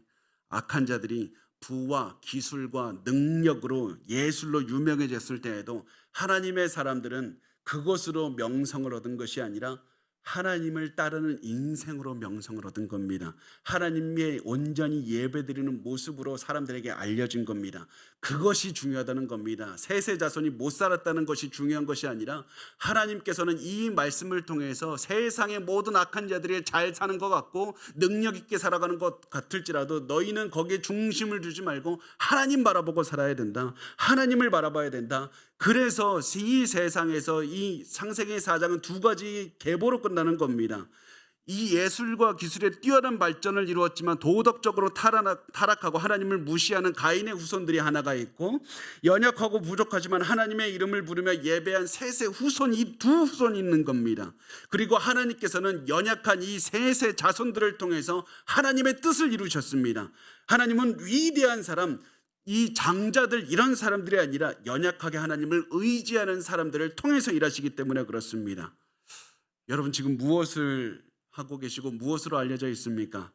[SPEAKER 1] 악한 자들이 부와 기술과 능력으로 예술로 유명해졌을 때에도 하나님의 사람들은 그것으로 명성을 얻은 것이 아니라 하나님을 따르는 인생으로 명성을 얻은 겁니다. 하나님의 온전히 예배드리는 모습으로 사람들에게 알려진 겁니다. 그것이 중요하다는 겁니다. 셋의 자손이 못 살았다는 것이 중요한 것이 아니라 하나님께서는 이 말씀을 통해서 세상의 모든 악한 자들이 잘 사는 것 같고 능력 있게 살아가는 것 같을지라도 너희는 거기에 중심을 두지 말고 하나님 바라보고 살아야 된다. 하나님을 바라봐야 된다. 그래서 이 세상에서 이 창세기 4장은 두 가지 계보로 끝나는 겁니다. 이 예술과 기술의 뛰어난 발전을 이루었지만 도덕적으로 타락하고 하나님을 무시하는 가인의 후손들이 하나가 있고 연약하고 부족하지만 하나님의 이름을 부르며 예배한 셋의 후손, 이 두 후손이 있는 겁니다. 그리고 하나님께서는 연약한 이 셋의 자손들을 통해서 하나님의 뜻을 이루셨습니다. 하나님은 위대한 사람, 이 장자들 이런 사람들이 아니라 연약하게 하나님을 의지하는 사람들을 통해서 일하시기 때문에 그렇습니다. 여러분 지금 무엇을 하고 계시고 무엇으로 알려져 있습니까?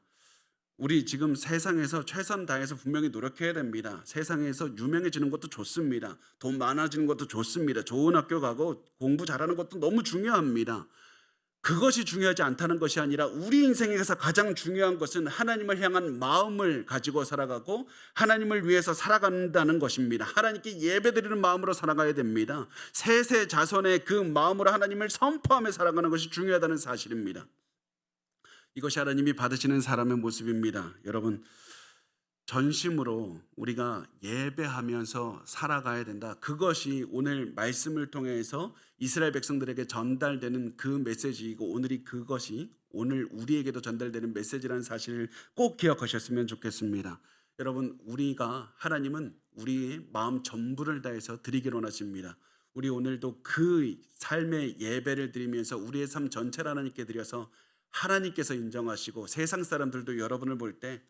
[SPEAKER 1] 우리 지금 세상에서 최선 다해서 분명히 노력해야 됩니다. 세상에서 유명해지는 것도 좋습니다. 돈 많아지는 것도 좋습니다. 좋은 학교 가고 공부 잘하는 것도 너무 중요합니다. 그것이 중요하지 않다는 것이 아니라 우리 인생에서 가장 중요한 것은 하나님을 향한 마음을 가지고 살아가고 하나님을 위해서 살아간다는 것입니다. 하나님께 예배드리는 마음으로 살아가야 됩니다. 셋의 자손의 그 마음으로 하나님을 선포하며 살아가는 것이 중요하다는 사실입니다. 이것이 하나님이 받으시는 사람의 모습입니다. 여러분 전심으로 우리가 예배하면서 살아가야 된다. 그것이 오늘 말씀을 통해서 이스라엘 백성들에게 전달되는 그 메시지이고 그것이 오늘 우리에게도 전달되는 메시지라는 사실을 꼭 기억하셨으면 좋겠습니다. 여러분 하나님은 우리의 마음 전부를 다해서 드리기를 원하십니다. 우리 오늘도 그 삶의 예배를 드리면서 우리의 삶 전체를 하나님께 드려서 하나님께서 인정하시고 세상 사람들도 여러분을 볼 때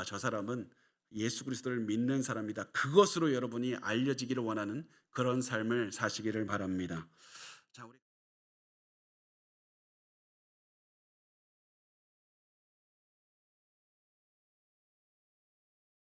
[SPEAKER 1] 저 사람은 예수 그리스도를 믿는 사람이다. 그것으로 여러분이 알려지기를 원하는 그런 삶을 사시기를 바랍니다. 자, 우리